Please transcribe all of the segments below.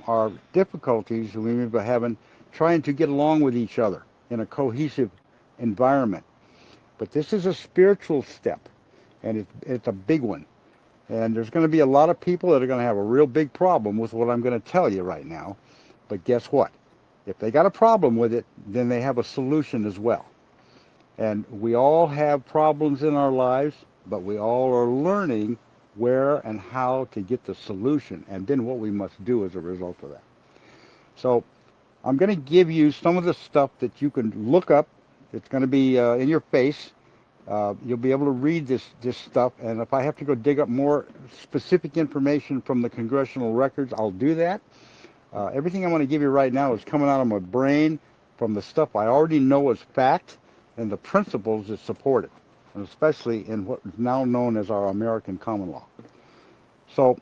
our difficulties we've been having trying to get along with each other in a cohesive environment. But this is a spiritual step, and it's a big one. And there's going to be a lot of people that are going to have a real big problem with what I'm going to tell you right now. But guess what? If they got a problem with it, then they have a solution as well. And we all have problems in our lives, but we all are learning where and how to get the solution and then what we must do as a result of that. So I'm going to give you some of the stuff that you can look up. It's going to be in your face. You'll be able to read this stuff, and if I have to go dig up more specific information from the congressional records, I'll do that. Everything I'm going to give you right now is coming out of my brain from the stuff I already know is fact and the principles that support it, and especially in what is now known as our American common law. So,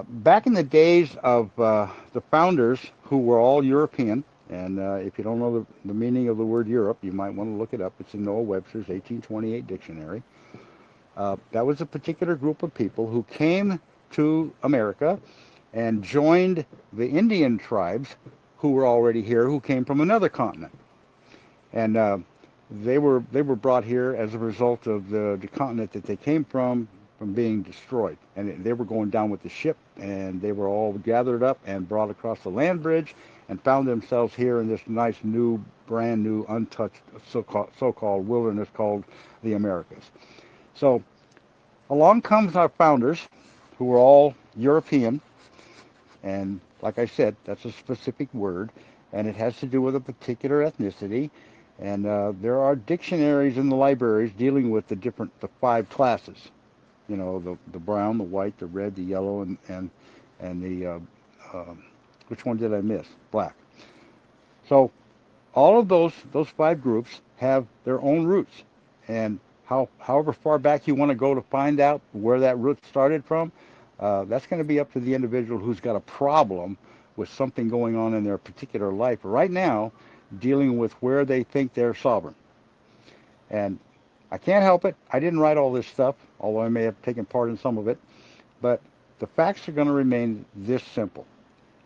back in the days of the founders, who were all European, and if you don't know the meaning of the word Europe, you might want to look it up. It's in Noah Webster's 1828 dictionary. That was a particular group of people who came to America and joined the Indian tribes who were already here, who came from another continent. And they were brought here as a result of the continent that they came from being destroyed. And they were going down with the ship, and they were all gathered up and brought across the land bridge and found themselves here in this nice new, brand new, untouched so-called wilderness called the Americas. So along comes our founders, who were all European, and like I said, that's a specific word, and it has to do with a particular ethnicity. And there are dictionaries in the libraries dealing with the five classes. You know, the brown, the white, the red, the yellow, and the which one did I miss? Black. So all of those five groups have their own roots, and however far back you want to go to find out where that root started from, that's going to be up to the individual who's got a problem with something going on in their particular life right now, dealing with where they think they're sovereign. And I can't help it. I didn't write all this stuff, although I may have taken part in some of it. But the facts are going to remain this simple.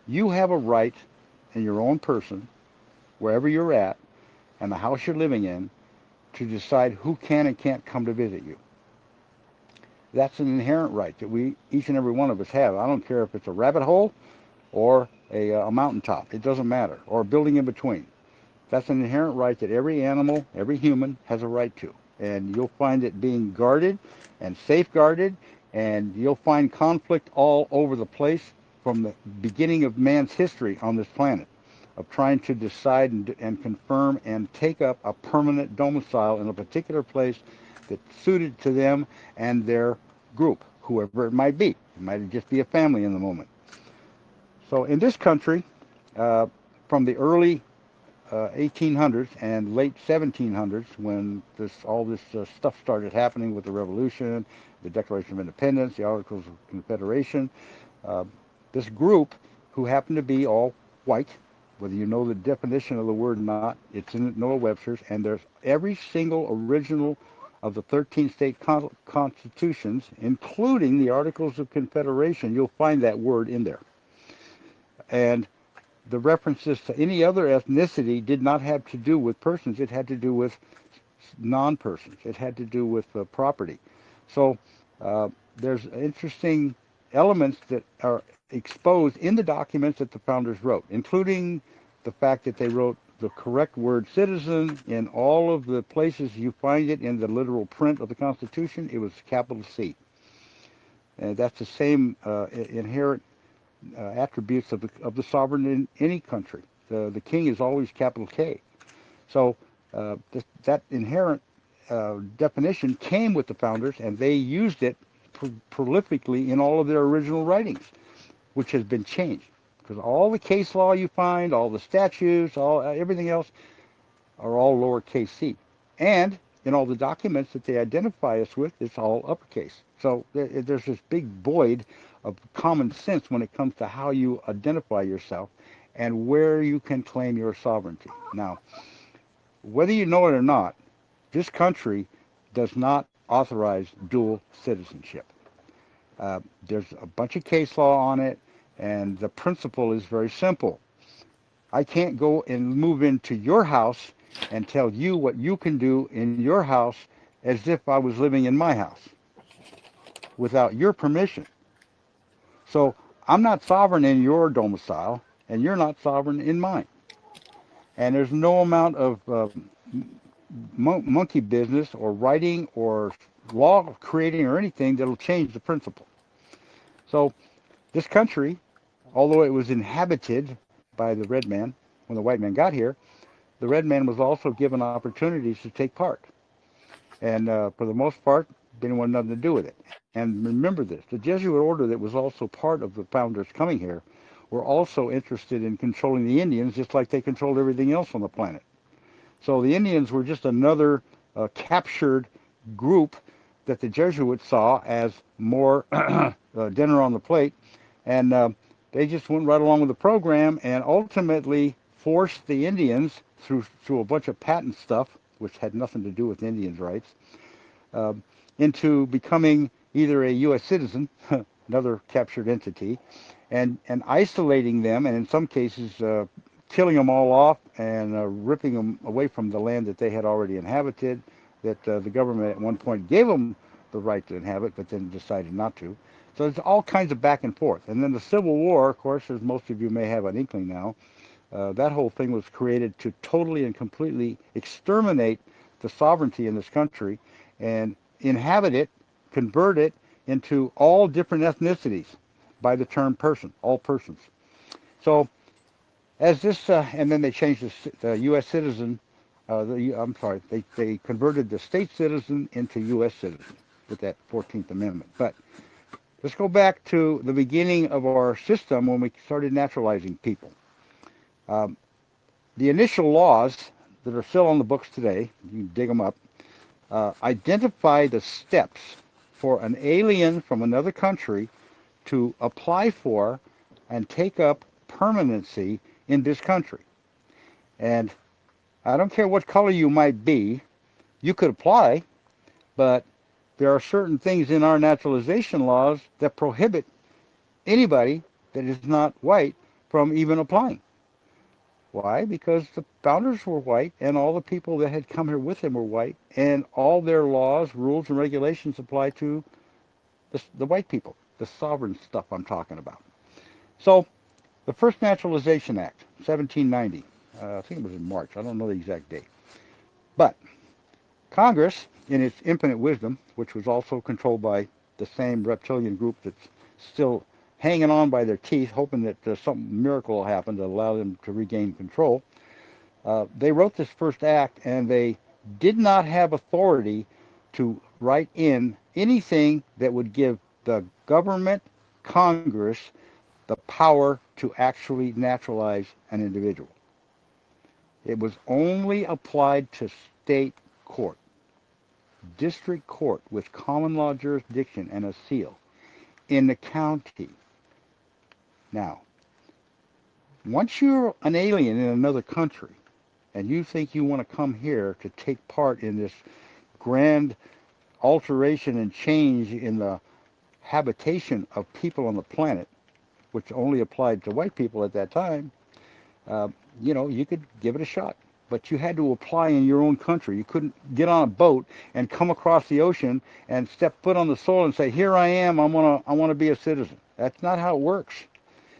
You have a right in your own person, wherever you're at, and the house you're living in, to decide who can and can't come to visit you. That's an inherent right that each and every one of us have. I don't care if it's a rabbit hole or a mountaintop. It doesn't matter. Or a building in between. That's an inherent right that every animal, every human has a right to. And you'll find it being guarded and safeguarded, and you'll find conflict all over the place from the beginning of man's history on this planet, of trying to decide and confirm and take up a permanent domicile in a particular place that's suited to them and their group, whoever it might be. It might just be a family in the moment. So in this country, from the early 1800s and late 1700s, when all this stuff started happening with the Revolution, the Declaration of Independence, the Articles of Confederation, this group, who happened to be all white, whether you know the definition of the word or not, it's in Noah Webster's, and there's every single original of the 13 state constitutions, including the Articles of Confederation, you'll find that word in there. And the references to any other ethnicity did not have to do with persons. It had to do with non-persons. It had to do with property. So there's interesting elements that are exposed in the documents that the founders wrote, including the fact that they wrote the correct word citizen in all of the places you find it in the literal print of the Constitution. It was capital C. And that's the same inherent attributes of the sovereign in any country. The king is always capital K. So that inherent definition came with the founders, and they used it prolifically in all of their original writings, which has been changed. Because all the case law you find, all the statutes, everything else, are all lowercase c. And in all the documents that they identify us with, it's all uppercase. So there's this big void of common sense when it comes to how you identify yourself and where you can claim your sovereignty. Now, whether you know it or not, this country does not authorize dual citizenship. There's a bunch of case law on it. And the principle is very simple. I can't go and move into your house and tell you what you can do in your house as if I was living in my house without your permission. So I'm not sovereign in your domicile, and you're not sovereign in mine. And there's no amount of monkey business or writing or law creating or anything that'll change the principle. So this country, although it was inhabited by the red man when the white man got here, the red man was also given opportunities to take part. And for the most part, didn't want nothing to do with it. And remember this, the Jesuit order that was also part of the founders coming here were also interested in controlling the Indians just like they controlled everything else on the planet. So the Indians were just another captured group that the Jesuits saw as more dinner on the plate, and they just went right along with the program and ultimately forced the Indians through a bunch of patent stuff, which had nothing to do with Indians' rights, uh, into becoming either a U.S. citizen, another captured entity, and isolating them, and in some cases killing them all off and ripping them away from the land that they had already inhabited, that the government at one point gave them the right to inhabit, but then decided not to. So there's all kinds of back and forth. And then the Civil War, of course, as most of you may have an inkling now, that whole thing was created to totally and completely exterminate the sovereignty in this country and inhabit it, convert it into all different ethnicities by the term person, all persons. So as this, and then they changed the U.S. citizen. I'm sorry, they converted the state citizen into U.S. citizen with that 14th Amendment. But let's go back to the beginning of our system when we started naturalizing people. Um, the initial laws that are still on the books today, you can dig them up, identify the steps for an alien from another country to apply for and take up permanency in this country. And I don't care what color you might be, you could apply, but there are certain things in our naturalization laws that prohibit anybody that is not white from even applying. Why? Because the founders were white, and all the people that had come here with them were white, and all their laws, rules, and regulations apply to the white people, the sovereign stuff I'm talking about. So, the first Naturalization Act, 1790, I think it was in March, I don't know the exact date. But Congress, in its infinite wisdom, which was also controlled by the same reptilian group that's still hanging on by their teeth, hoping that some miracle will happen to allow them to regain control, they wrote this first act, and they did not have authority to write in anything that would give the government, Congress, the power to actually naturalize an individual. It was only applied to state court, district court with common law jurisdiction and a seal in the county. Now, once you're an alien in another country and you think you want to come here to take part in this grand alteration and change in the habitation of people on the planet, which only applied to white people at that time, uh, you could give it a shot. But you had to apply in your own country. You couldn't get on a boat and come across the ocean and step foot on the soil and say, "Here I am. I want to be a citizen." That's not how it works.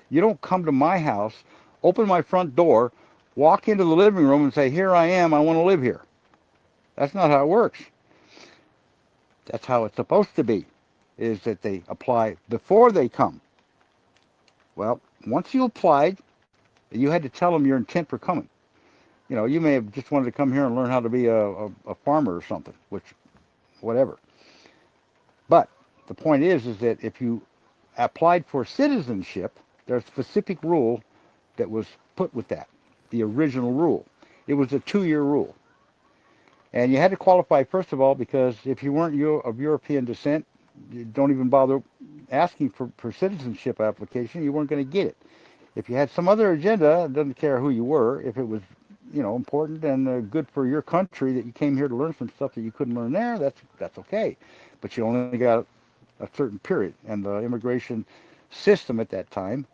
You don't come to my house, open my front door, walk into the living room and say, "Here I am. I want to live here." That's not how it works. That's how it's supposed to be, is that they apply before they come. Well, once you applied, you had to tell them your intent for coming. You may have just wanted to come here and learn how to be a farmer or something, which, whatever. But the point is that if you applied for citizenship, there's a specific rule that was put with that, the original rule. It was a 2-year rule. And you had to qualify, first of all, because if you weren't of European descent, you don't even bother asking for citizenship application. You weren't going to get it. If you had some other agenda, it doesn't care who you were. If it was, important and good for your country that you came here to learn some stuff that you couldn't learn there, that's okay. But you only got a certain period, and the immigration system at that time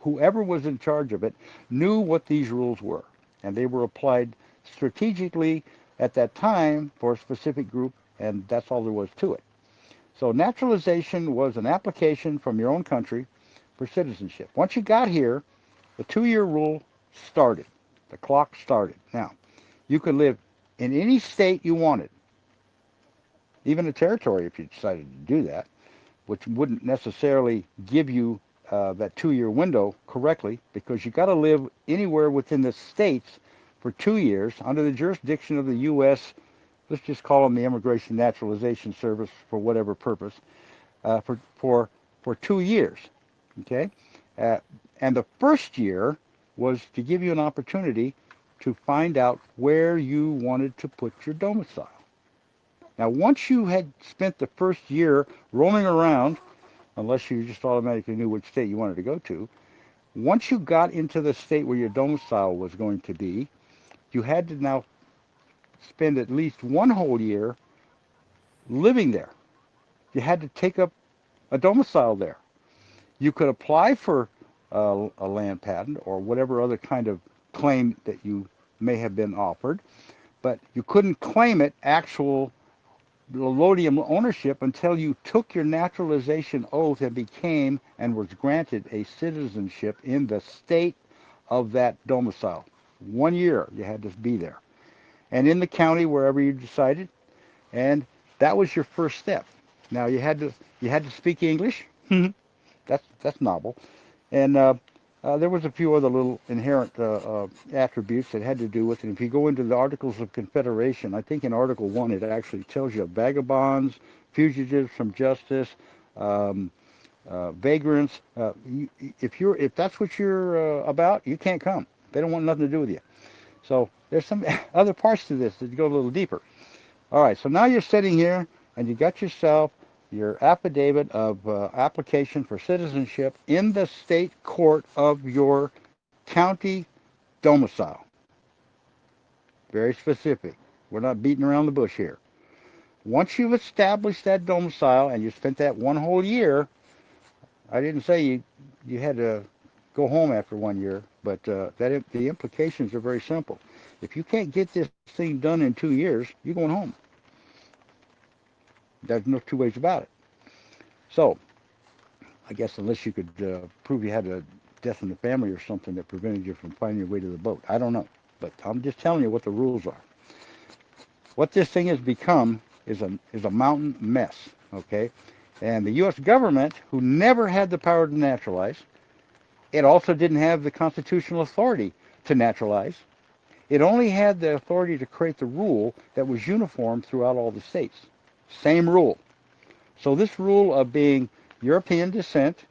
whoever was in charge of it knew what these rules were, and they were applied strategically at that time for a specific group, and that's all there was to it. So naturalization was an application from your own country for citizenship. Once you got here, the 2-year rule started. The clock started. Now, you could live in any state you wanted, even a territory if you decided to do that, which wouldn't necessarily give you that 2-year window correctly, because you got to live anywhere within the states for 2 years under the jurisdiction of the U.S. Let's just call them the Immigration Naturalization Service for whatever purpose, for 2 years. Okay, uh, and the first year was to give you an opportunity to find out where you wanted to put your domicile. Now, once you had spent the first year roaming around, unless you just automatically knew which state you wanted to go to, once you got into the state where your domicile was going to be, you had to now spend at least one whole year living there. You had to take up a domicile there. You could apply for a land patent or whatever other kind of claim that you may have been offered, but you couldn't claim it actual Lodium ownership until you took your naturalization oath and became and was granted a citizenship in the state of that domicile. 1 year you had to be there. And in the county, wherever you decided, and that was your first step. Now you had to speak English. That's novel. And there was a few other little inherent attributes that had to do with it. If you go into the Articles of Confederation, I think in Article 1 it actually tells you vagabonds, fugitives from justice, um, vagrants. If that's what you're about, you can't come. They don't want nothing to do with you. So there's some other parts to this that go a little deeper. All right, so now you're sitting here and you got yourself your affidavit of application for citizenship in the state court of your county domicile. Very specific. We're not beating around the bush here. Once you've established that domicile and you spent that one whole year, I didn't say you had to go home after 1 year, but the implications are very simple. If you can't get this thing done in 2 years, you're going home. There's no two ways about it. So, I guess unless you could prove you had a death in the family or something that prevented you from finding your way to the boat. I don't know. But I'm just telling you what the rules are. What this thing has become is a mountain mess, okay? And the U.S. government, who never had the power to naturalize, it also didn't have the constitutional authority to naturalize. It only had the authority to create the rule that was uniform throughout all the states. Same rule. So this rule of being European descent,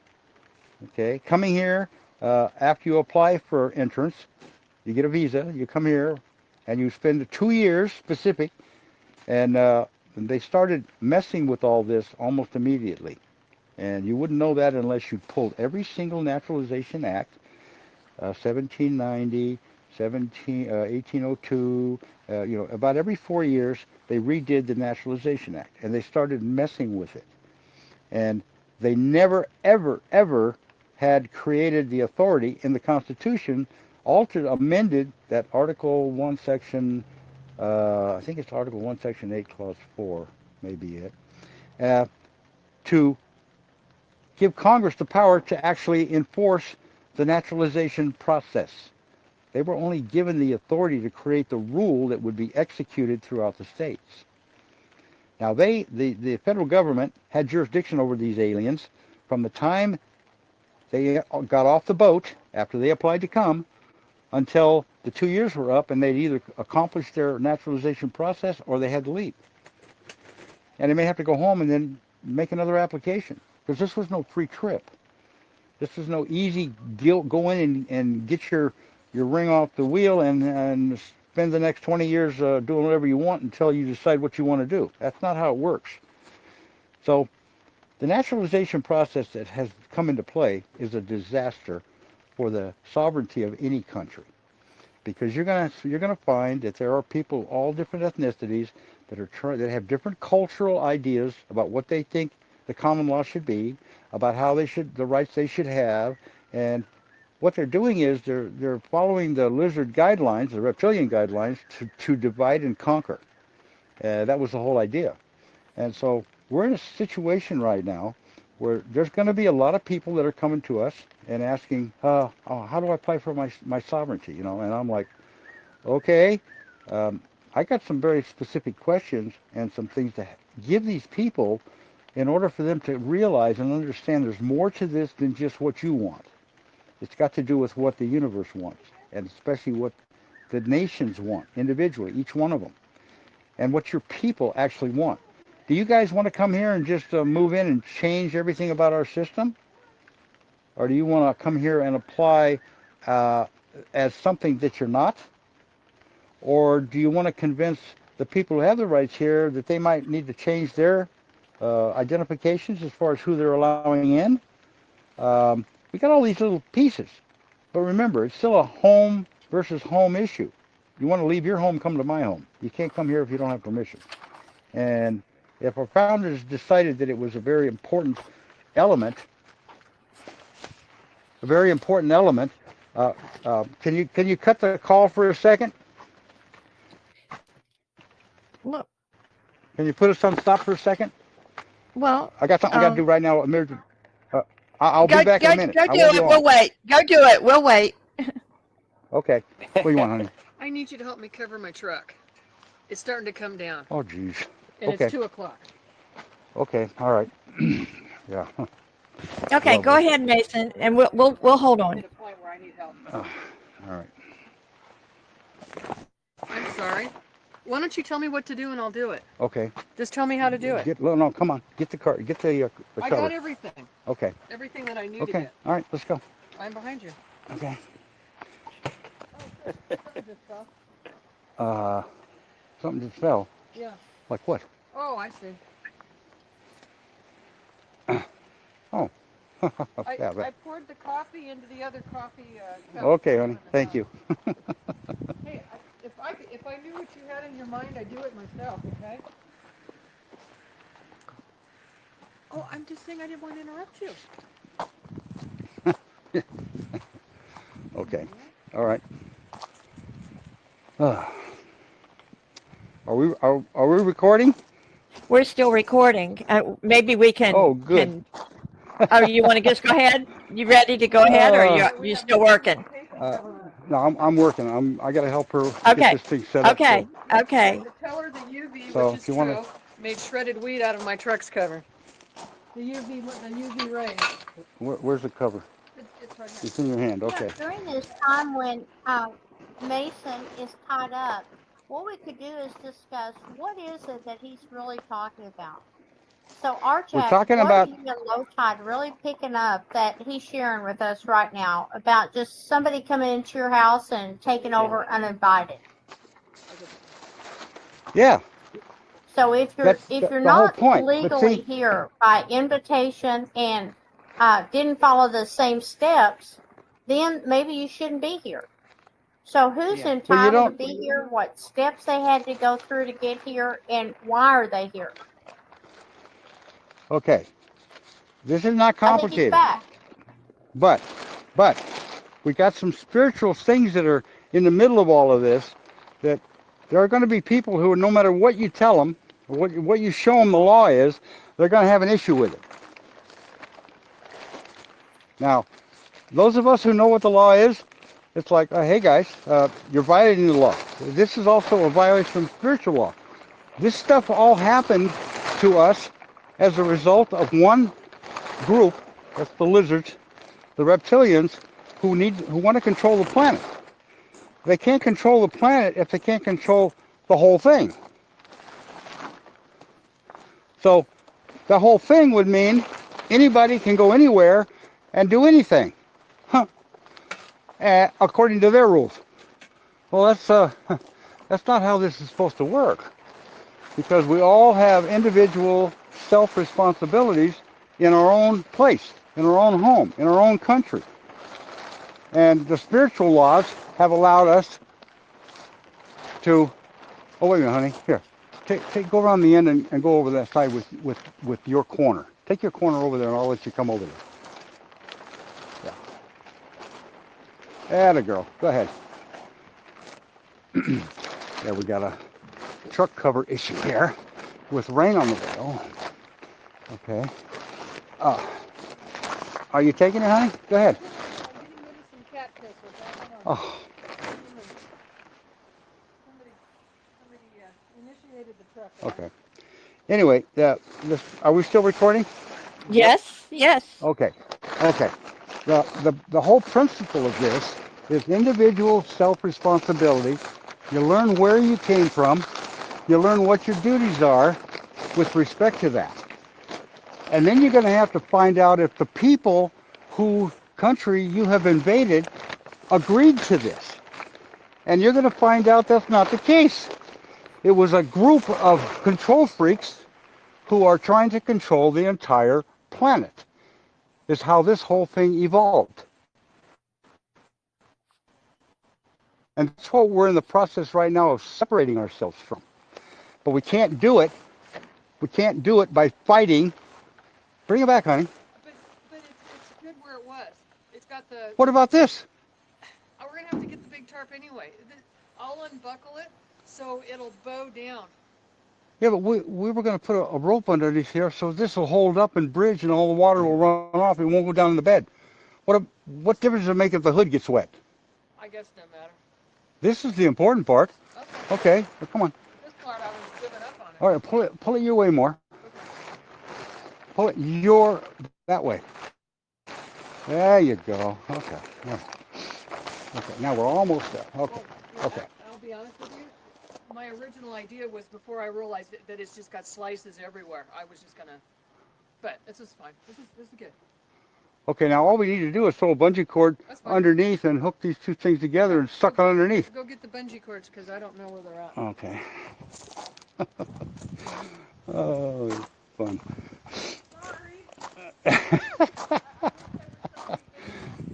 okay, coming here after you apply for entrance, you get a visa, you come here, and you spend 2 years specific, and they started messing with all this almost immediately. And you wouldn't know that unless you pulled every single Naturalization Act, 1790, 1802, about every 4 years they redid the Naturalization Act, and they started messing with it. And they never, ever, ever had created the authority in the Constitution, altered, amended that Article 1, Section, I think it's Article 1, Section 8, Clause 4, may be it, to give Congress the power to actually enforce the naturalization process. They were only given the authority to create the rule that would be executed throughout the states. Now, the federal government had jurisdiction over these aliens from the time they got off the boat after they applied to come until the 2 years were up, and they'd either accomplished their naturalization process or they had to leave. And they may have to go home and then make another application, because this was no free trip. This was no easy deal. Go in and get your ring off the wheel and spend the next 20 years doing whatever you want until you decide what you want to do. That's not how it works. So the naturalization process that has come into play is a disaster for the sovereignty of any country, because you're gonna find that there are people, all different ethnicities, that have different cultural ideas about what they think the common law should be, about how the rights they should have, and what they're doing is they're following the lizard guidelines, the reptilian guidelines, to divide and conquer. That was the whole idea. And so we're in a situation right now where there's going to be a lot of people that are coming to us and asking, how do I apply for my sovereignty? You know, and I'm like, okay, um, I got some very specific questions and some things to give these people in order for them to realize and understand there's more to this than just what you want. It's got to do with what the universe wants, and especially what the nations want individually, each one of them, and what your people actually want. Do you guys want to come here and just move in and change everything about our system? Or do you want to come here and apply uh, as something that you're not? Or do you want to convince the people who have the rights here that they might need to change their identifications as far as who they're allowing in? We got all these little pieces. But remember, it's still a home versus home issue. You want to leave your home, come to my home. You can't come here if you don't have permission. And if our founders decided that it was a very important element, a very important element, can you cut the call for a second? Look, Can you put us on stop for a second? well, I got something I got to do right now. I'll go be back in a minute. go I do won't be it. long. We'll wait. Go do it. We'll wait. Okay. What do you want, honey? I need you to help me cover my truck. It's starting to come down, Oh, geez. and Okay. it's 2 o'clock. Okay. All right. Yeah. Okay, go Lovely. ahead, Mason, and we'll hold I'm on. at a point where I need help. All right. I'm sorry. Why don't you tell me what to do and I'll do it? Okay. Just tell me how to do it. No, come on. Get the car. Get the I cover. got everything. Okay. Everything that I need to Okay. get. All right. Let's go. I'm behind you. Okay. Something just fell. Uh, something just fell. Yeah. Like what? Oh, I see. Oh. I Yeah, poured the coffee into the other coffee cup. okay, honey. Thank you. Hey, if I knew what you had in your mind, I'd do it myself, okay? Oh, I'm just saying I didn't want to interrupt you. Okay. All right. Are we recording? We're still recording. Maybe we Oh, good. can. Oh, you want to just go ahead? You ready to go ahead, or you still working? No, I'm working. I got to help her get Okay. this thing set up. Okay. Okay. Tell her the UV, So, which if is you true, wanna- made shredded wheat out of my truck's cover. The UV rays. Where's the cover? It's right here. It's in your hand. Okay. During this time when Mason is tied up, what we could do is discuss what is it that he's really talking about. So, Archak, talking what about- are you and Low Tide really picking up that he's sharing with us right now about just somebody coming into your house and taking over uninvited? Yeah. So if you're That's if you're the whole not point. But legally see- here by invitation and didn't follow the same steps, then maybe you shouldn't be here. So who's Well, you entitled to don't- be here? What steps they had to go through to get here, and why are they here? Okay. This is not I think he's complicated. back. But we got some spiritual things that are in the middle of all of this, that there are going to be people who, no matter what you tell them, what you show them the law is, they're going to have an issue with it. Now, those of us who know what the law is, it's like, hey guys, you're violating the law. This is also a violation of spiritual law. This stuff all happened to us as a result of one group, that's the lizards, the reptilians, who want to control the planet. They can't control the planet if they can't control the whole thing. So the whole thing would mean anybody can go anywhere and do anything, according to their rules. Well, that's not how this is supposed to work, because we all have individual self-responsibilities in our own place, in our own home, in our own country. And the spiritual laws have allowed us to, oh wait a minute, honey, here, go around the end and go over that side with your corner. Take your corner over there and I'll let you come over there. Yeah. Atta girl. Go ahead. Yeah, we got a truck cover issue here with rain on the wheel. Okay. Are you taking it, honey? Go ahead. I'm getting rid of some cat piss with that. Hold on. Oh, Somebody initiated the truck. okay. Anyway, are we still recording? Yes, yes. Okay. Okay. The whole principle of this is individual self-responsibility. You learn where you came from. You learn what your duties are with respect to that. And then you're going to have to find out if the people whose country you have invaded agreed to this. And you're going to find out that's not the case. It was a group of control freaks who are trying to control the entire planet, is how this whole thing evolved. And that's what we're in the process right now of separating ourselves from. But we can't do it. We can't do it by fighting. Bring it back, honey. But it's good where it was. It's got the. What about this? We're gonna have to get the big tarp anyway. I'll unbuckle it so it'll bow down. Yeah, but we were going to put a rope underneath here so this will hold up and bridge and all the water will run off. It won't go down in the bed. What difference does it make if the hood gets wet? I guess no matter. This is the important part. Okay. Okay, well, come on. This part I was giving up on it. All right, pull it your way more. Pull it that way. There you go. Okay. Yeah. Okay. Now we're almost there. Okay. Well, Okay. I'll be honest with you. My original idea was before I realized that it's just got slices everywhere. I was just gonna, but this is fine. This is good. Okay. Now all we need to do is throw a bungee cord underneath and hook these two things together and suck it underneath. Go get the bungee cords because I don't know where they're at. Okay. Oh, fun. Sorry.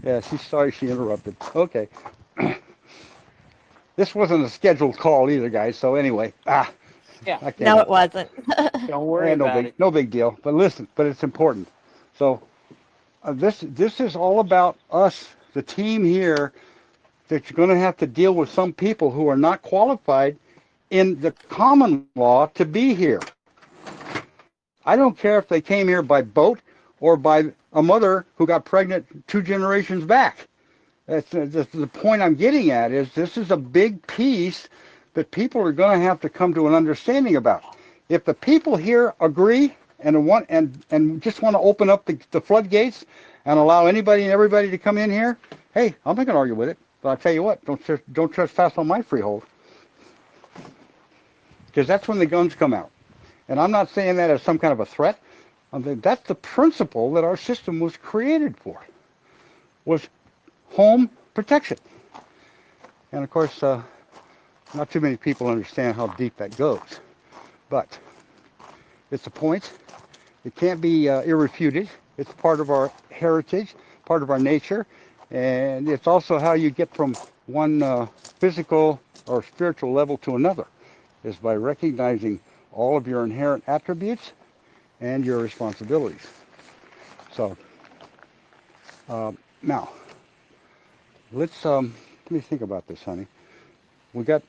Yeah, she's sorry she interrupted. Okay. This wasn't a scheduled call either, guys. So anyway, I can't No, help it wasn't. Don't worry about it. no big deal. But listen, it's important. So this is all about us, the team here, that you're going to have to deal with some people who are not qualified in the common law to be here. I don't care if they came here by boat or by a mother who got pregnant 2 generations back. That's the point I'm getting at is this is a big piece that people are going to have to come to an understanding about. If the people here agree and just want to open up the floodgates and allow anybody and everybody to come in here, hey, I'm not going to argue with it. But I'll tell you what, don't trespass on my freehold. Because that's when the guns come out. And I'm not saying that as some kind of a threat. That's the principle that our system was created for, was home protection. And of course, not too many people understand how deep that goes. But it's a point. It can't be irrefuted. It's part of our heritage, part of our nature, and it's also how you get from one physical or spiritual level to another, is by recognizing all of your inherent attributes and your responsibilities. So now let me think about this, honey. We got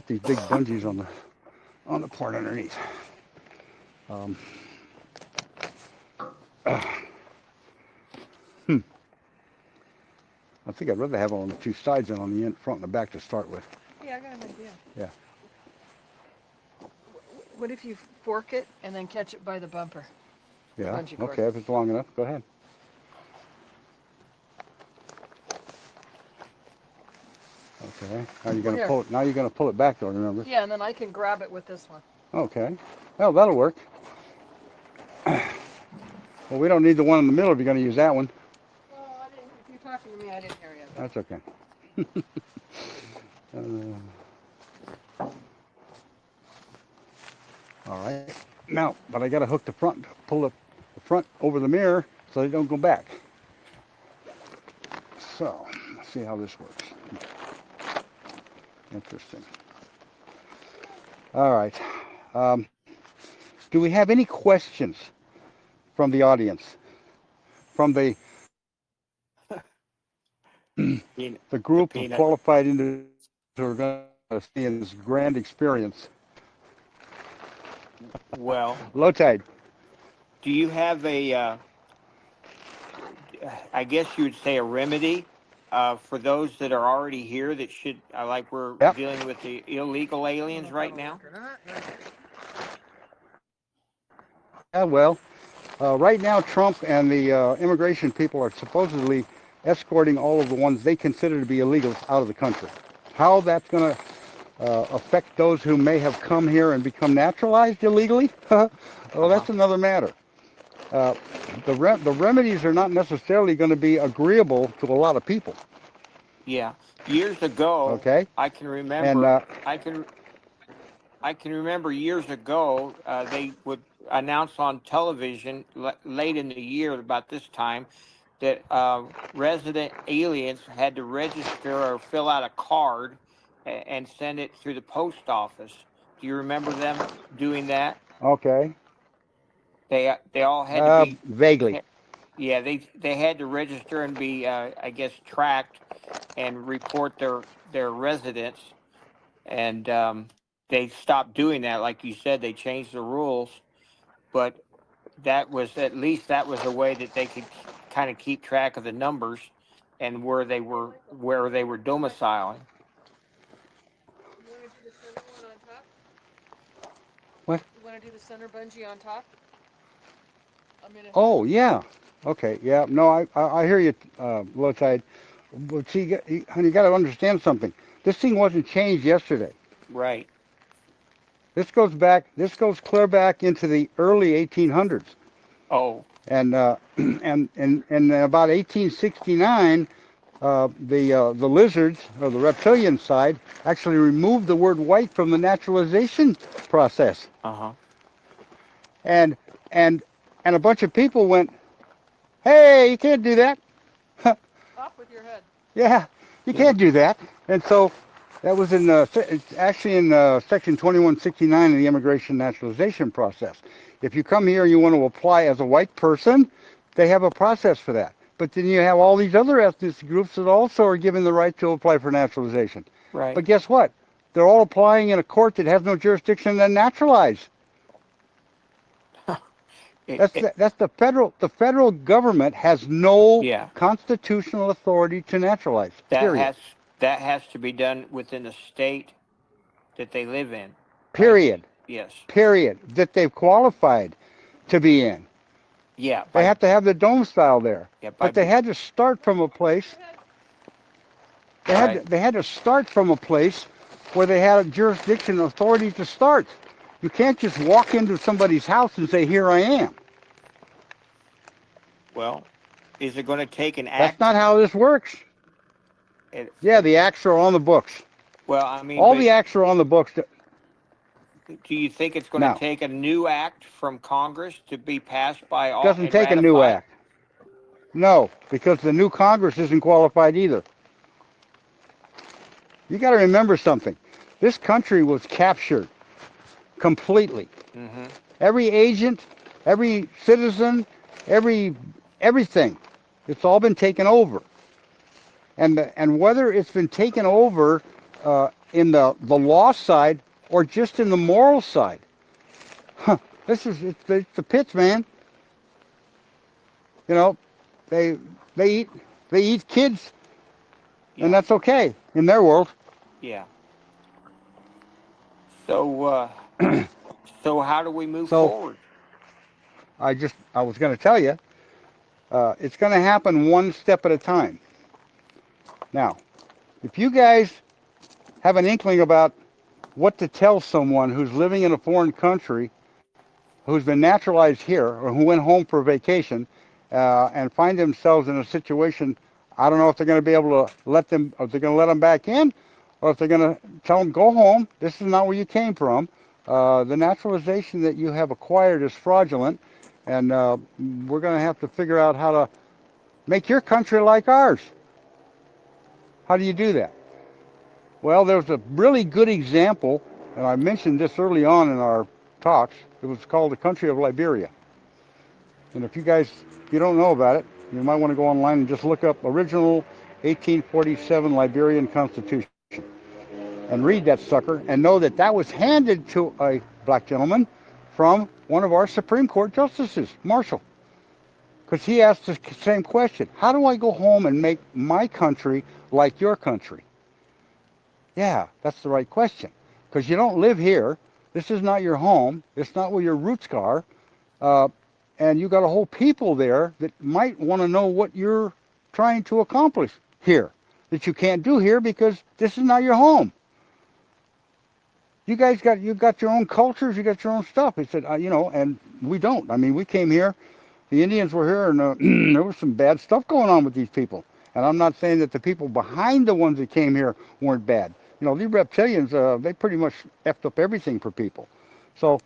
these big bungees on the part underneath. I think I'd rather have it on the 2 sides than on the front and the back to start with. Yeah, I got an idea. Yeah. What if you fork it and then catch it by the bumper? Yeah. Bungee cord. Okay, if it's long enough, go ahead. Okay. Now you're gonna pull it. Now you're gonna pull it back, though. Remember? Yeah, and then I can grab it with this one. Okay. Well, that'll work. Well, we don't need the one in the middle if you're gonna use that one. Well, I didn't. If you're talking to me, I didn't hear you. That's okay. All right. Now, but I got to hook the front, pull the front over the mirror so they don't go back. So, let's see how this works. Interesting. All right. Do we have any questions from the audience? From the the the group of peanut. qualified individuals who are going to see in this grand experience. Well, Low tide. do you have I guess you would say a remedy for those that are already here that should, like we're Yep. dealing with the illegal I don't know aliens if right that'll now? work or not. Yeah, well, right now Trump and the immigration people are supposedly escorting all of the ones they consider to be illegals out of the country. How that's going to affect those who may have come here and become naturalized illegally, well, Uh-huh. that's another matter. Uh, the remedies are not necessarily going to be agreeable to a lot of people. Yeah. Years ago, Okay, I can and remember, I can remember years ago, they would announce on television late in the year, about this time, that resident aliens had to register or fill out a card and send it through the post office. Do you remember them doing that? okay, They all had to be, vaguely. yeah, they had to register and be, I guess, tracked and report their residence, and they stopped doing that. Like you said, they changed the rules, but that was, at least that was a way that they could kind of keep track of the numbers and where they were domiciling. You want to do the center one on top? What? You want to do the center bungee on top? A minute half. Oh yeah. Okay. Yeah. No, I hear you, low tide. But see, honey, you got to understand something. This thing wasn't changed yesterday. Right. This goes back. This goes clear back into the early 1800s, Oh. and and about 1869, the lizards or the reptilian side actually removed the word white from the naturalization process, Uh-huh. and and and a bunch of people went, "Hey, you can't do that." Up with your head. Yeah, you Yeah. can't do that. And so that was in it's actually in Section 2169 of the Immigration Naturalization process. If you come here and you want to apply as a white person, they have a process for that. But then you have all these other ethnic groups that also are given the right to apply for naturalization. Right. But guess what? They're all applying in a court that has no jurisdiction to naturalize. it, it, That's the federal government has no yeah. constitutional authority to naturalize. That Period. has that has to be done within the state that they live in, right? Period. Yes. Period. That they've qualified to be in. Yeah. They have to have the domicile there. Yeah, by But they had to start from a place. Your head. right. They had to start from a place where they had a jurisdiction authority to start. You can't just walk into somebody's house and say, "Here I am." Well, is it going to take an That's act? not how this works. It, Yeah, the acts are on the books. well, I mean, All but the acts are on the books. do you think it's going to Now, take a new act from Congress to be passed by all doesn't and take a new ratified? act. No, because the new Congress isn't qualified either. You got to remember something. This country was captured completely. Mm-hmm. Every agent, every citizen, everything, it's all been taken over. And whether it's been taken over in the law side or just in the moral side, huh, it's the pits, man. You know, they they eat they eat kids, and Yeah. that's okay in their world. Yeah. So, so how do we move So forward? I was going to tell you, it's going to happen one step at a time. Now, if you guys have an inkling about what to tell someone who's living in a foreign country, who's been naturalized here, or who went home for vacation, and find themselves in a situation, I don't know if they're going to be able to let them, if they're going to let them back in, or if they're going to tell them, go home, this is not where you came from. The naturalization that you have acquired is fraudulent, and we're going to have to figure out how to make your country like ours. How do you do that? Well, there's a really good example, and I mentioned this early on in our talks. It was called the country of Liberia. And if you don't know about it, you might want to go online and just look up original 1847 Liberian Constitution and read that sucker and know that that was handed to a black gentleman from one of our Supreme Court justices, Marshall. Because he asked the same question. How do I go home and make my country like your country? Yeah, that's the right question. Because you don't live here. This is not your home. It's not where your roots are. Uh, and you got a whole people there that might want to know what you're trying to accomplish here that you can't do here because this is not your home. You've got your own cultures, you got your own stuff. He said, and we don't. I mean, we came here, the Indians were here, and there was some bad stuff going on with these people. And I'm not saying that the people behind the ones that came here weren't bad. These reptilians, they pretty much effed up everything for people. So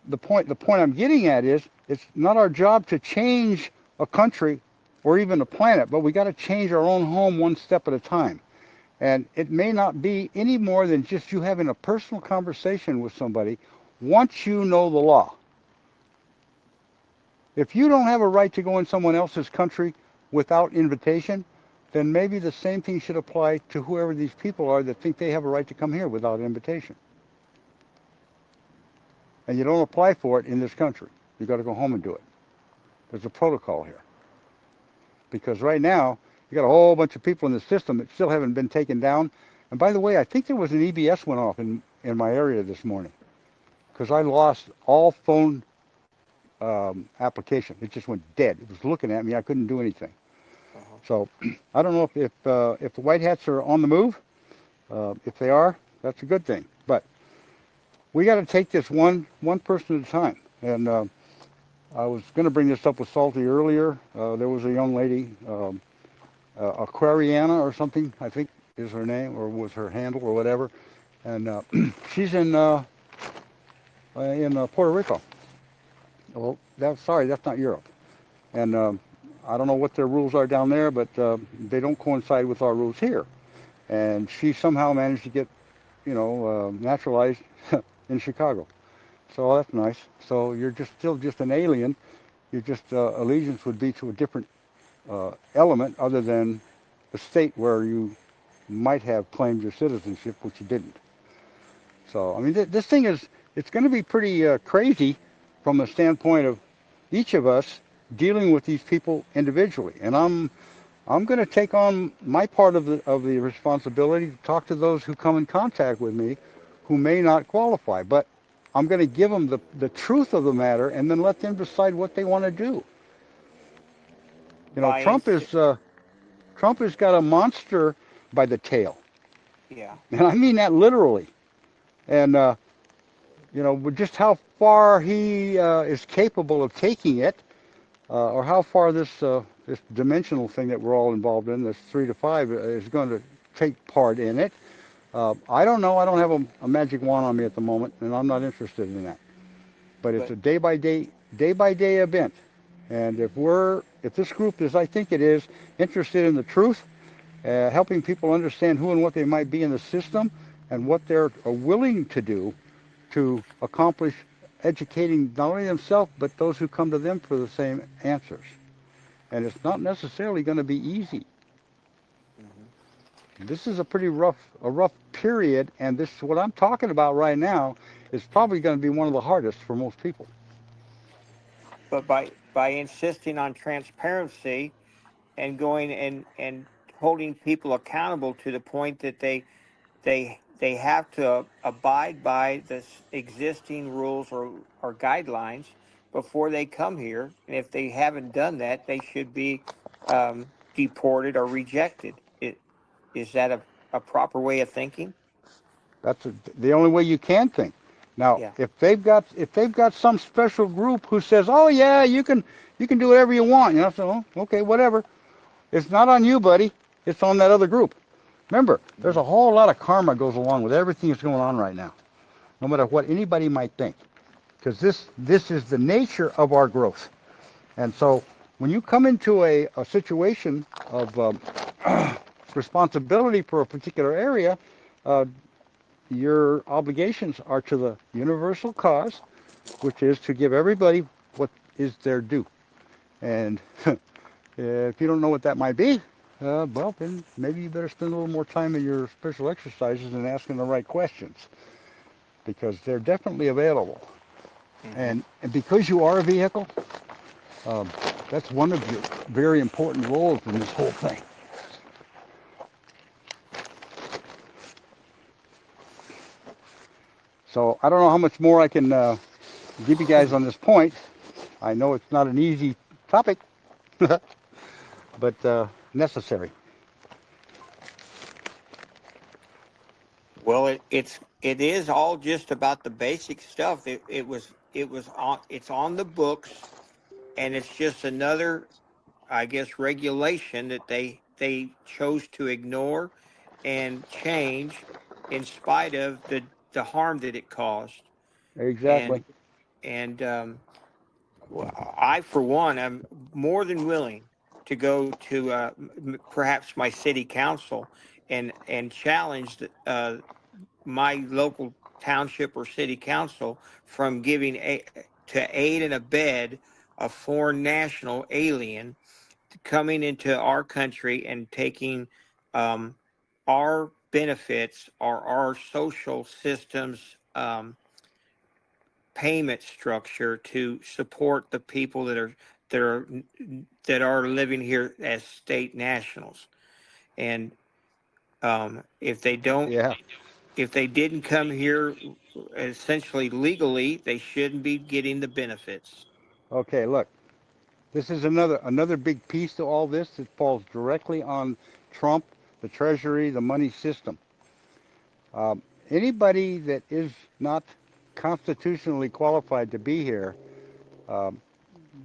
the point I'm getting at is it's not our job to change a country or even a planet, but we got to change our own home one step at a time. And it may not be any more than just you having a personal conversation with somebody once you know the law. If you don't have a right to go in someone else's country without invitation, then maybe the same thing should apply to whoever these people are that think they have a right to come here without invitation. And you don't apply for it in this country. You got to go home and do it. There's a protocol here. Because right now, you got a whole bunch of people in the system that still haven't been taken down. And by the way, I think there was an EBS went off in my area this morning because I lost all phone application. It just went dead. It was looking at me. I couldn't do anything. So I don't know if the white hats are on the move. If they are, that's a good thing. But we got to take this one person at a time. And I was going to bring this up with Salty earlier. There was a young lady, Aquariana or something, I think is her name, or was her handle or whatever. And she's in Puerto Rico. Well, that's not Europe. And I don't know what their rules are down there, but they don't coincide with our rules here. And she somehow managed to get, naturalized in Chicago. So that's nice. So you're still just an alien. Your allegiance would be to a different element other than the state where you might have claimed your citizenship, which you didn't. So, I mean, this thing it's going to be pretty crazy from the standpoint of each of us dealing with these people individually. And I'm going to take on my part of the responsibility to talk to those who come in contact with me who may not qualify. But I'm going to give them the truth of the matter and then let them decide what they want to do. Trump has got a monster by the tail. Yeah. And I mean that literally. And, just how far he is capable of taking it, or how far this dimensional thing that we're all involved in, this 3 to 5, is going to take part in it. I don't know. I don't have a magic wand on me at the moment, and I'm not interested in that. But it's a day by day event. And if this group is, I think it is, interested in the truth, helping people understand who and what they might be in the system and what they're willing to do to accomplish educating not only themselves but those who come to them for the same answers. And it's not necessarily going to be easy. This is a rough period, and what I'm talking about right now is probably going to be one of the hardest for most people. But by insisting on transparency and going and holding people accountable to the point that they have to abide by the existing rules or guidelines before they come here, and if they haven't done that, they should be deported or rejected. Is that a proper way of thinking? That's the only way you can think. Now, Yeah. if they've got some special group who says, "Oh yeah, you can do whatever you want," so okay, whatever. It's not on you, buddy. It's on that other group. Remember, there's a whole lot of karma goes along with everything that's going on right now, no matter what anybody might think, because this is the nature of our growth. And so, when you come into a situation of responsibility for a particular area, your obligations are to the universal cause, which is to give everybody what is their due. And if you don't know what that might be, Well, then maybe you better spend a little more time in your spiritual exercises and asking the right questions because they're definitely available. Mm-hmm. And because you are a vehicle, um, that's one of your very important roles in this whole thing. So I don't know how much more I can give you guys on this point. I know it's not an easy topic, but necessary. Well, it is all just about the basic stuff. It's on the books, and it's just another, I guess, regulation that they chose to ignore and change in spite of the harm that it caused. Exactly. And and well, I, for one, am more than willing to go to perhaps my city council and challenge my local township or city council from giving to aid and abet a foreign national alien coming into our country and taking um, our benefits or our social systems payment structure to support the people that are that are living here as state nationals. And if they don't, Yeah. if they didn't come here essentially legally, they shouldn't be getting the benefits. Okay. Look, this is another big piece to all this that falls directly on Trump, the Treasury, the money system. Um, Anybody that is not constitutionally qualified to be here, um,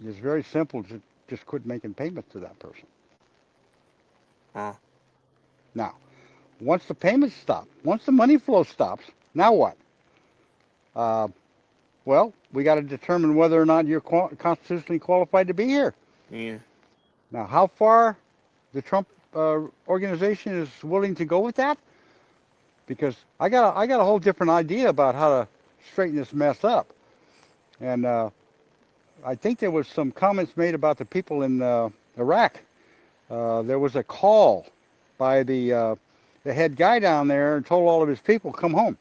it's very simple. Just quit making payments to that person. Uh, Now, once the payments stop, once the money flow stops, now what? Uh, well, we got to determine whether or not you're constitutionally qualified to be here. yeah. Now, how far the Trump organization is willing to go with that? Because I got a whole different idea about how to straighten this mess up. And I think there was some comments made about the people in Iraq. There was a call by the head guy down there and told all of his people come home.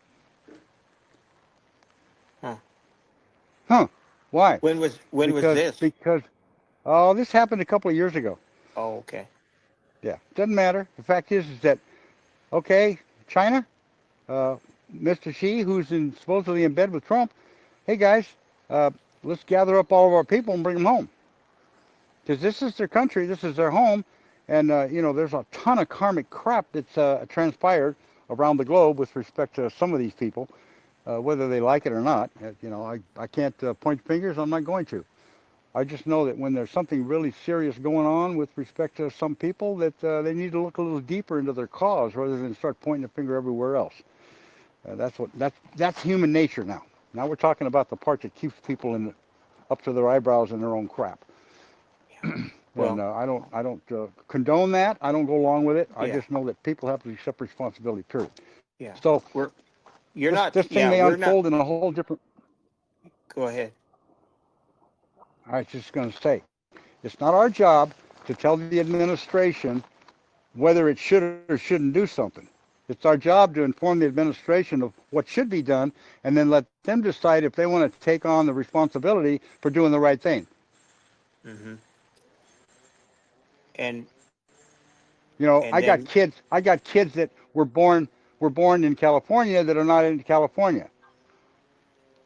Huh. Huh? Why? When was Because this? because oh, this happened a couple of years ago. Oh, okay. Yeah, doesn't matter. The fact is that okay, China, uh, Mr. Xi, who's supposedly in bed with Trump. Hey guys, uh, let's gather up all of our people and bring them home because this is their country, this is their home, and there's a ton of karmic crap that's transpired around the globe with respect to some of these people, whether they like it or not. I can't point fingers. I'm not going to. I just know that when there's something really serious going on with respect to some people, that they need to look a little deeper into their cause rather than start pointing the finger everywhere else. That's human nature now. Now we're talking about the part that keeps people up to their eyebrows in their own crap. And Well, I don't condone that. I don't go along with it. I yeah, just know that people have to accept responsibility. Period. yeah. So We're you're this not. this thing Yeah, may we're not. unfold in a whole different. Go ahead. I was just going to say, it's not our job to tell the administration whether it should or shouldn't do something. It's our job to inform the administration of what should be done, and then let them decide if they want to take on the responsibility for doing the right thing. Hmm. And You know, and I got then kids. I got kids that were born in California that are not in California,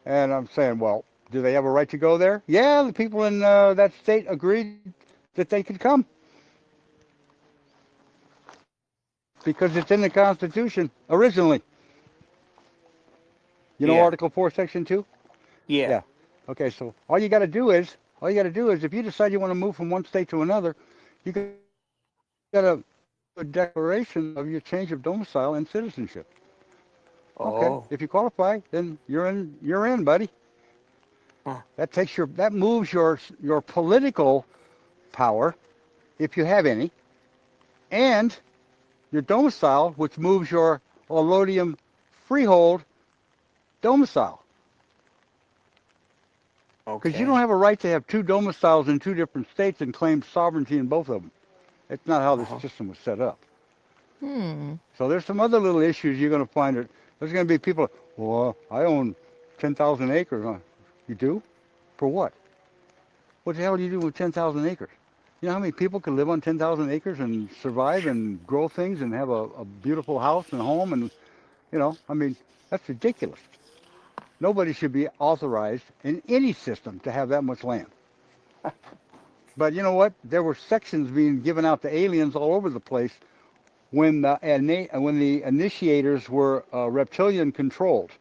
and I'm saying, well, do they have a right to go there? Yeah, the people in that state agreed that they could come because it's in the Constitution originally. You know, yeah, Article 4, Section 2. yeah. Yeah. Okay. So all you got to do is if you decide you want to move from one state to another, you got to a declaration of your change of domicile and citizenship. Okay. Oh, If you qualify, then you're in. You're in, buddy. huh. That moves your political power, if you have any, and your domicile, which moves your allodium freehold domicile. Because you don't Okay. have a right to have two domiciles in two different states and claim sovereignty in both of them. It's not how this Uh-huh. system was set up. Hmm. So there's some other little issues you're going to find that there's going to be people, well, I own 10,000 acres. You do? For what? What the hell do you do with 10,000 acres? You know how many people can live on 10,000 acres and survive and grow things and have a beautiful house and home and, I mean, that's ridiculous. Nobody should be authorized in any system to have that much land. But you know what? There were sections being given out to aliens all over the place when the initiators were reptilian controlled.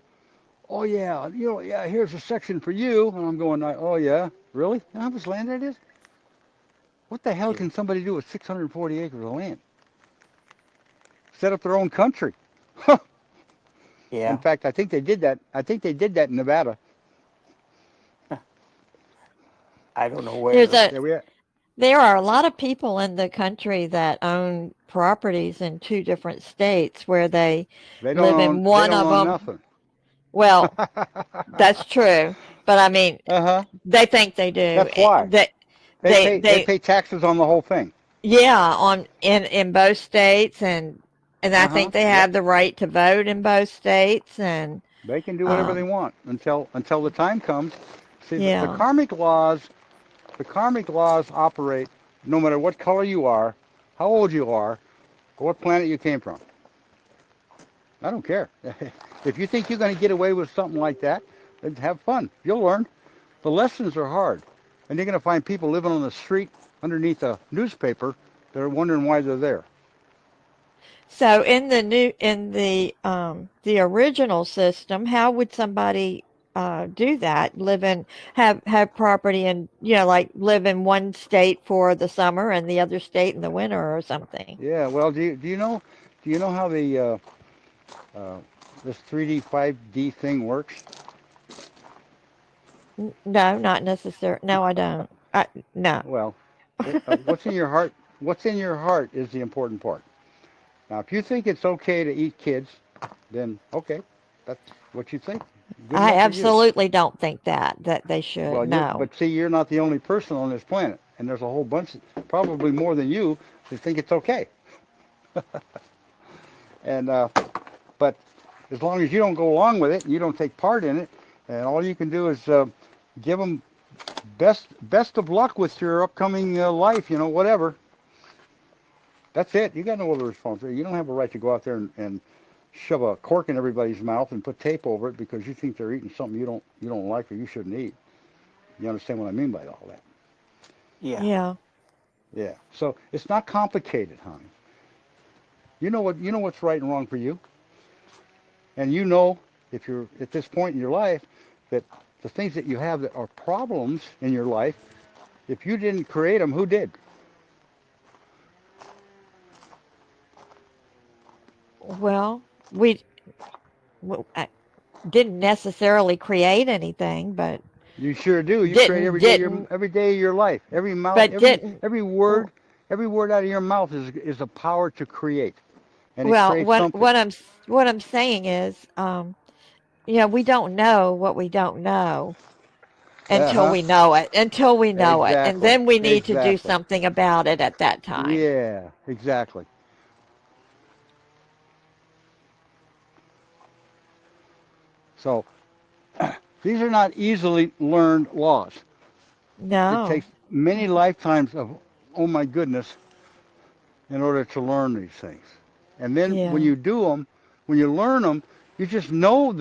Oh yeah, yeah. Here's a section for you, and I'm going. Oh yeah, really? You know how much land that is? What the hell Yeah. can somebody do with 640 acres of land? Set up their own country. In Yeah. fact, I think they did that. I think they did that in Nevada. I don't know There's where. a Yeah, we. there are a lot of people in the country that own properties in two different states where they They don't live own. in They one don't of own them. nothing. Well, that's true, but I mean, Uh-huh. they think they do. That's why That they pay taxes on the whole thing. yeah, on in both states, and I Uh-huh. think they Yep. have the right to vote in both states, and They can do whatever they um, want until the time comes. See, yeah. the karmic laws operate no matter what color you are, how old you are, or what planet you came from. I don't care. If you think you're going to get away with something like that, then have fun. You'll learn. The lessons are hard, and you're going to find people living on the street underneath a newspaper that are wondering why they're there. So in the original system, how would somebody do that? Have property and like live in one state for the summer and the other state in the winter or something? Yeah. Well, do you know how the uh, this 3D 5D thing works? No, not necessarily. No, I don't. No. Well, what's in your heart? What's in your heart is the important part. Now, if you think it's okay to eat kids, then okay, that's what you think. Good I enough for you. absolutely don't think that they should. Well, No. but see, you're not the only person on this planet, and there's a whole bunch, probably more than you, that think it's okay. And but as long as you don't go along with it, and you don't take part in it, and all you can do is give them best of luck with your upcoming life, whatever. That's it. You got no other responsibility. You don't have a right to go out there and shove a cork in everybody's mouth and put tape over it because you think they're eating something you don't like or you shouldn't eat. You understand what I mean by all that? Yeah. Yeah. Yeah. So it's not complicated, honey. You know what's right and wrong for you, and if you're at this point in your life that the things that you have that are problems in your life, if you didn't create them, who did? Well, I didn't necessarily create anything, but You sure do. You create didn't didn't every day of your life. Every mouth, but didn't. every word out of your mouth is a power to create, and it Well, creates what something. what I'm saying is, we don't know what we don't know Uh until huh. we know it. Until we know it, and Exactly. then we need to do Exactly. something about it at that time. Yeah. Exactly. So these are not easily learned laws. It No. takes many lifetimes of oh my goodness in order to learn these things. And then when Yeah, you do them, when you learn them, you just know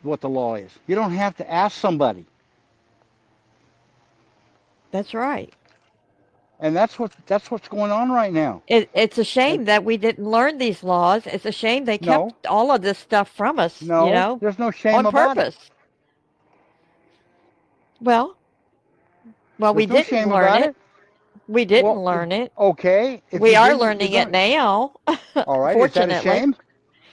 what the law is. You don't have to ask somebody. that's right. And that's what's going on right now. It's a And shame that we didn't learn these laws. It's a shame they no, kept all of this stuff from us, no, there's no shame on about it. purpose. Well, well, we There's no didn't shame learn about it. it. We didn't Well, learn it. okay, if We you are didn't, learning it now, all right, is that a fortunately. shame?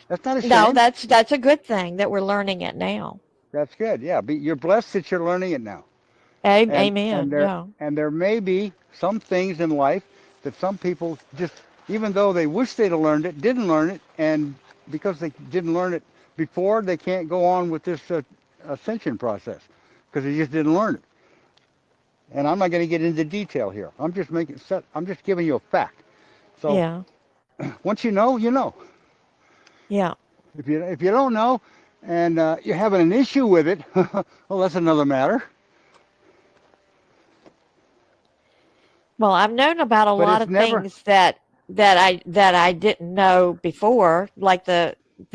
That's not a No, shame. that's a good thing that we're learning it now. That's good. Yeah, you're blessed that you're learning it now. and and Amen. there Yeah. and there may be some things in life that some people just even though they wish they'd have learned it didn't learn it, and because they didn't learn it before they can't go on with this ascension process because they just didn't learn it. And I'm not going to get into detail here. I'm just giving you a fact. So Yeah. once you know, you know. Yeah. If you don't know, and you're having an issue with it, well, that's another matter. Well, I've known about a But lot it's of never things that I didn't know before, like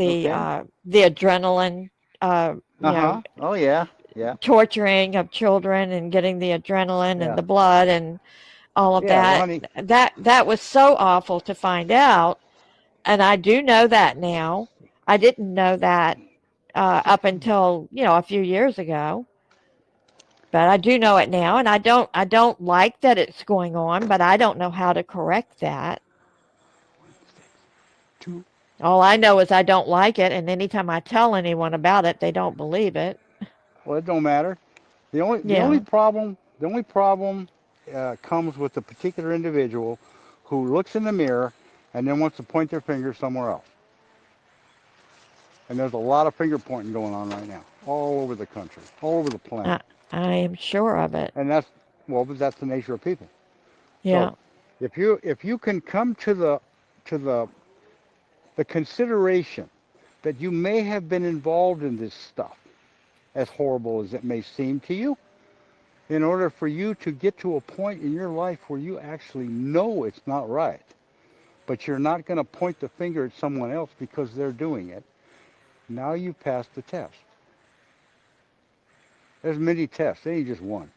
okay. the adrenaline, Uh huh. Oh yeah. Yeah. torturing of children and getting the adrenaline and Yeah. the blood and all of Yeah. Well, that. honey. That was so awful to find out, and I do know that now. I didn't know that up until a few years ago, but I do know it now, and I don't like that it's going on, but I don't know how to correct that. Two. All I know is I don't like it, and anytime I tell anyone about it, they don't believe it. Well, it don't matter. The only Yeah. problem comes with the particular individual who looks in the mirror and then wants to point their finger somewhere else. And there's a lot of finger pointing going on right now, all over the country, all over the planet. I I am sure of it. And but that's the nature of people. So Yeah. if you can come to the consideration that you may have been involved in this stuff, as horrible as it may seem to you, in order for you to get to a point in your life where you actually know it's not right, but you're not going to point the finger at someone else because they're doing it, now you've passed the test. There's many tests, there ain't just one.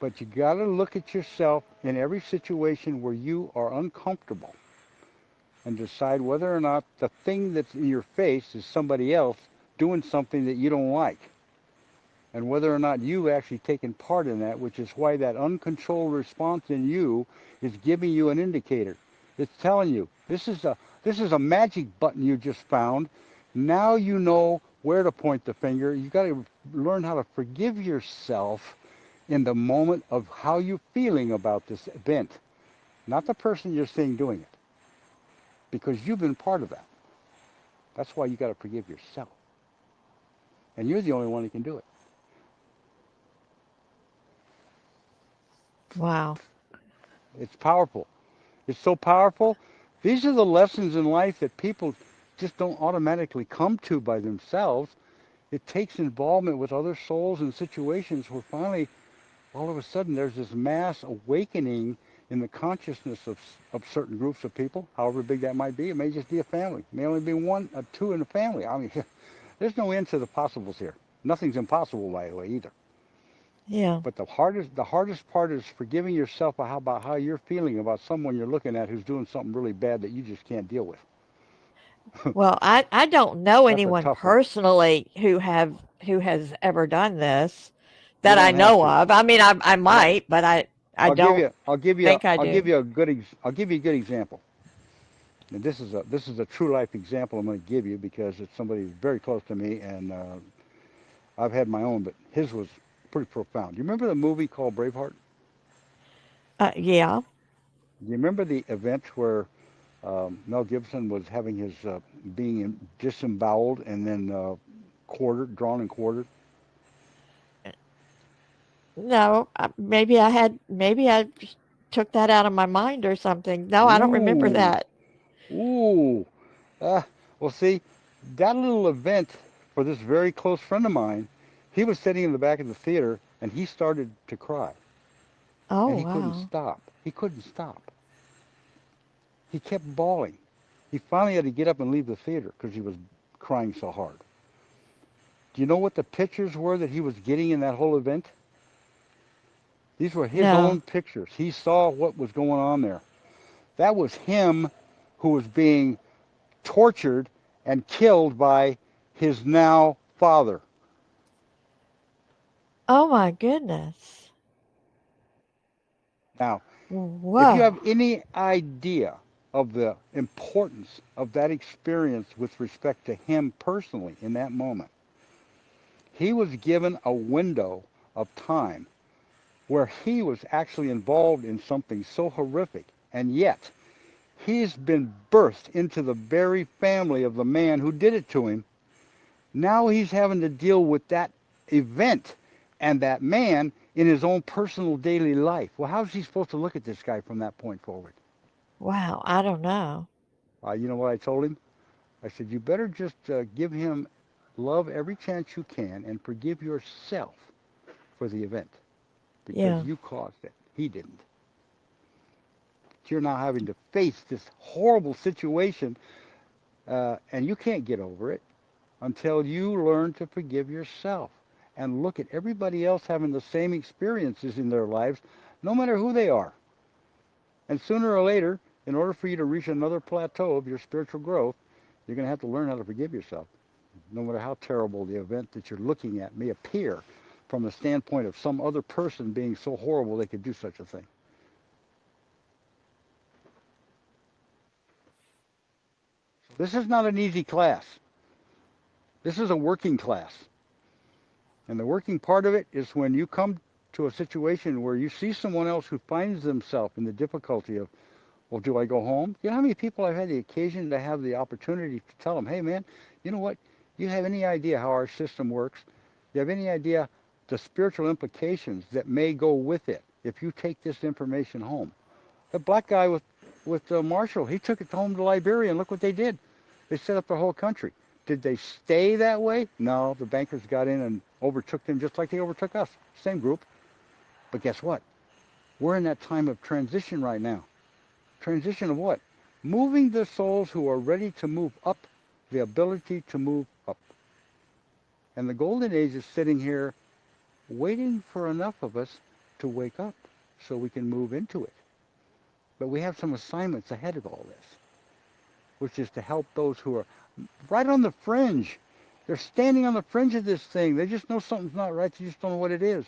But you got to look at yourself in every situation where you are uncomfortable and decide whether or not the thing that's in your face is somebody else doing something that you don't like, and whether or not you've actually taken part in that, which is why that uncontrolled response in you is giving you an indicator. It's telling you this is a magic button you just found. Now you know where to point the finger. You got to learn how to forgive yourself in the moment of how you're feeling about this event, not the person you're seeing doing it, because you've been part of that. That's why you got to forgive yourself, and you're the only one who can do it. Wow. It's powerful. It's so powerful. These are the lessons in life that people just don't automatically come to by themselves. It takes involvement with other souls and situations where finally, all of a sudden, there's this mass awakening in the consciousness of certain groups of people, however big that might be. It may just be a family. It may only be one or two in a family. I mean, there's no end to the possibles here. Nothing's impossible, by the way, either. Yeah. But the hardest part is forgiving yourself about how you're feeling about someone you're looking at who's doing something really bad that you just can't deal with. Well, I don't know That's a anyone tough one. personally who has ever done this You that I don't have know to. of. I mean, I Well, might, but I I'll give don't you I'll give you think I I'll give do. you a I'll give you a good example. And this is a true life example I'm going to give you because it's somebody very close to me, and I've had my own, but his was pretty profound. Do you remember the movie called Braveheart? Yeah. Do you remember the event where Mel Gibson was having his being disemboweled and then quartered, drawn and quartered? No, maybe I just took that out of my mind or something. No, I don't remember Ooh, that. ooh. Uh, well, see, that little event for this very close friend of mine, he was sitting in the back of the theater and he started to cry Oh, and he couldn't wow. stop. He couldn't stop. He kept bawling. He finally had to get up and leave the theater because he was crying so hard. Do you know what the pictures were that he was getting in that whole event? These were his No. own pictures. He saw what was going on there. That was him who was being tortured and killed by his now father. Oh my goodness. Now, if you have Whoa. any idea of the importance of that experience with respect to him personally in that moment, he was given a window of time where he was actually involved in something so horrific, and yet he's been birthed into the very family of the man who did it to him. Now he's having to deal with that event and that man in his own personal daily life. Well, how's he supposed to look at this guy from that point forward? Wow, I don't know. You know what I told him? I said, you better just give him love every chance you can and forgive yourself for the event because Yeah. you caused it. He didn't. You're now having to face this horrible situation, and you can't get over it until you learn to forgive yourself and look at everybody else having the same experiences in their lives, no matter who they are. And sooner or later, in order for you to reach another plateau of your spiritual growth, you're going to have to learn how to forgive yourself, no matter how terrible the event that you're looking at may appear from the standpoint of some other person being so horrible they could do such a thing. This is not an easy class. This is a working class. And the working part of it is when you come to a situation where you see someone else who finds themselves in the difficulty of, well, do I go home? You know how many people I've had the occasion to have the opportunity to tell them, hey, man, you know what? You have any idea how our system works? You have any idea the spiritual implications that may go with it if you take this information home? The black guy with Marshall, he took it home to Liberia, and look what they did. They set up the whole country. Did they stay that way? No, the bankers got in and overtook them just like they overtook us. Same group. But guess what? We're in that time of transition right now. Transition of what? Moving the souls who are ready to move up, the ability to move up. And the golden age is sitting here waiting for enough of us to wake up so we can move into it. But we have some assignments ahead of all this, which is to help those who are right on the fringe. They're standing on the fringe of this thing. They just know something's not right. They just don't know what it is.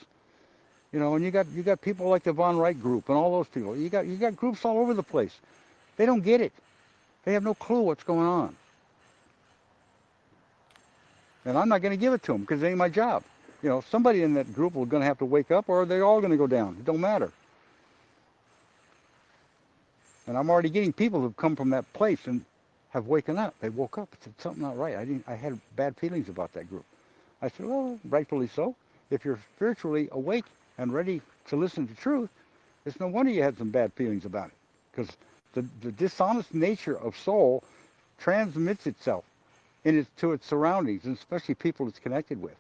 You know, and you got people like the Von Wright group and all those people. You got groups all over the place. They don't get it. They have no clue what's going on. And I'm not going to give it to them because it ain't my job. You know, somebody in that group is going to have to wake up or they're all going to go down. It don't matter. And I'm already getting people who've come from that place and have waken up. They woke up and said something not right. I had bad feelings about that group. I said, well, rightfully so. If you're spiritually awake and ready to listen to truth, it's no wonder you had some bad feelings about it. Because the dishonest nature of soul transmits itself to its surroundings, and especially people it's connected with.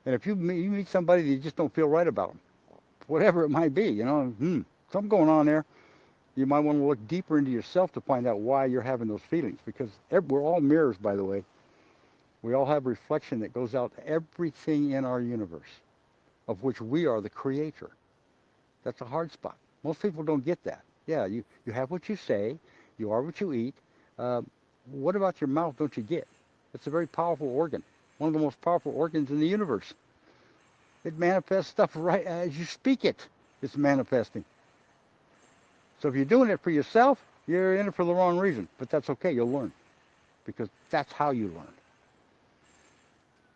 And if you meet somebody that you just don't feel right about them, whatever it might be, you know, something going on there, you might want to look deeper into yourself to find out why you're having those feelings. Because we're all mirrors, by the way. We all have reflection that goes out to everything in our universe, of which we are the creator. That's a hard spot. Most people don't get that. Yeah, you have what you say, you are what you eat. Uh, what about your mouth don't you get? It's a very powerful organ, one of the most powerful organs in the universe. It manifests stuff right as you speak it. It's manifesting. So if you're doing it for yourself, you're in it for the wrong reason. But that's okay. You'll learn because that's how you learn.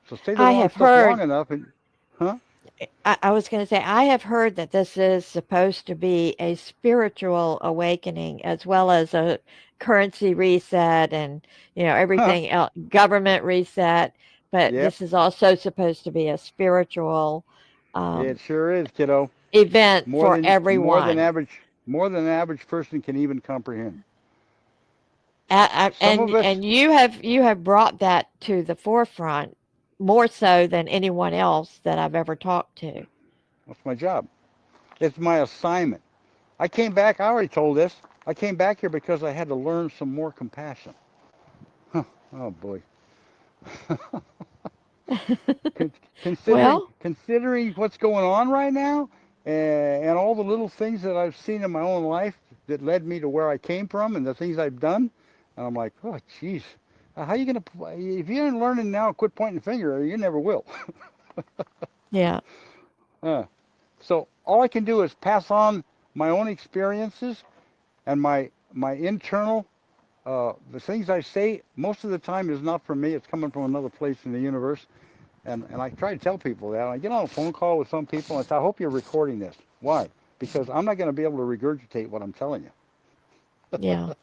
So say the I wrong have stuff long heard, enough, and huh? I was going to say, I have heard that this is supposed to be a spiritual awakening as well as a currency reset and, Huh? everything else, government reset. But Yep. this is also supposed to be a spiritual It um, sure is, kiddo. event More for than more than everyone. average more than an average person can even comprehend. Some of us, And you have brought that to the forefront more so than anyone else that I've ever talked to. that's my job. It's my assignment. I came back. I already told this. I came back here because I had to learn some more compassion. Huh. Oh boy. considering Well, considering what's going on right now, and all the little things that I've seen in my own life that led me to where I came from and the things I've done, and I'm like, oh, jeez, how are you gonna? If you aren't learning now, quit pointing the finger. You never will. yeah, uh, so all I can do is pass on my own experiences and my internal. The things I say most of the time is not from me. It's coming from another place in the universe. And I try to tell people that. I get on a phone call with some people and I say, I hope you're recording this. Why? Because I'm not going to be able to regurgitate what I'm telling you. yeah.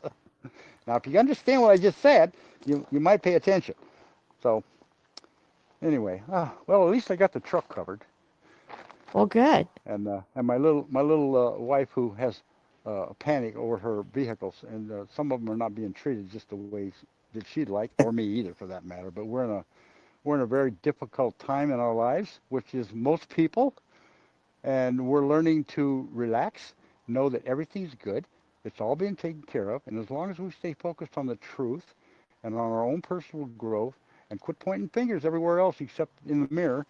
Now, if you understand what I just said, you might pay attention. So anyway, well, at least I got the truck covered, Well, good. and my little wife who has panic over her vehicles, and some of them are not being treated just the way that she'd like, or me either, for that matter. But we're in a very difficult time in our lives, which is most people, and we're learning to relax, know that everything's good, it's all being taken care of, and as long as we stay focused on the truth and on our own personal growth, and quit pointing fingers everywhere else except in the mirror,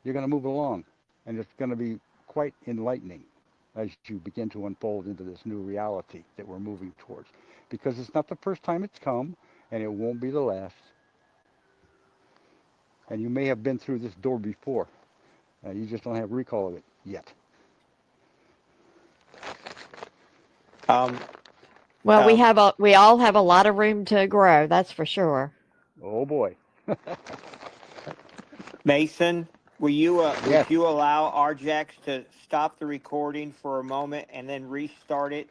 you're going to move along, and it's going to be quite enlightening as you begin to unfold into this new reality that we're moving towards. Because it's not the first time it's come, and it won't be the last. And you may have been through this door before. You just don't have recall of it yet. Um, Well, um, we all have a lot of room to grow, that's for sure. Oh boy. Mason, would Yes. you allow Arjax to stop the recording for a moment and then restart it?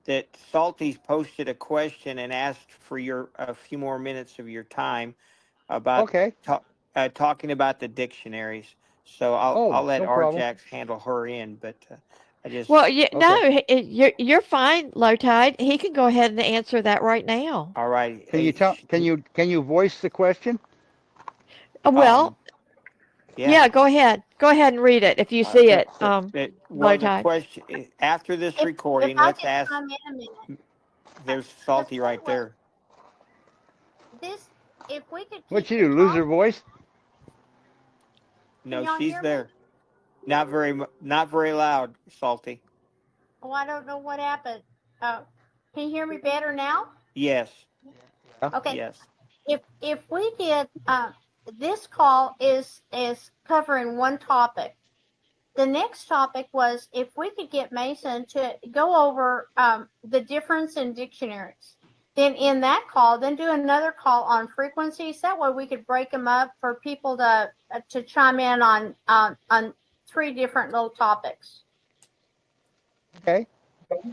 That Salty's posted a question and asked for your a few more minutes of your time about Okay. talking about the dictionaries. So I'll Oh, let no problem. Arjax handle her in, but I just Well, Okay. you're fine, Low Tide. He can go ahead and answer that right now. all right. Can you tell? Can you voice the question? Um, Well, yeah. yeah, go ahead. Go ahead and read it if you see it, Low Well, the Tide. question after this If recording, I let's could ask. chime in a minute, There's the Salty thing right was there. this: if we could keep What you the do? Lose your talk, voice? can No, y'all she's hear me? there. Not very loud, Salty. Oh, I don't know what happened. Uh, can you hear me better now? Yes, Yeah. Okay. yes. If we did, this call is covering one topic. The next topic was if we could get Mason to go over the difference in dictionaries. Then in that call, then do another call on frequencies. That way we could break them up for people to chime in on three different little topics. Okay.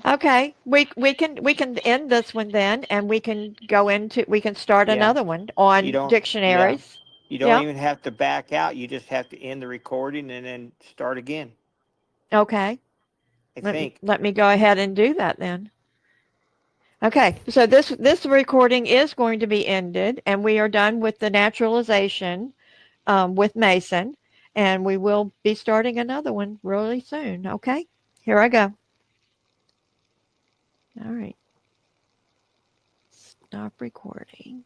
Okay, we can end this one then, and we can start Yeah. another one You on don't. Yeah. dictionaries. You don't Yep. even have to back out. You just have to end the recording and then start again. Okay. I Let me think. let me go ahead and do that then. Okay, so this recording is going to be ended, and we are done with the naturalization with Mason, and we will be starting another one really soon. Okay, here I go. All right, stop recording.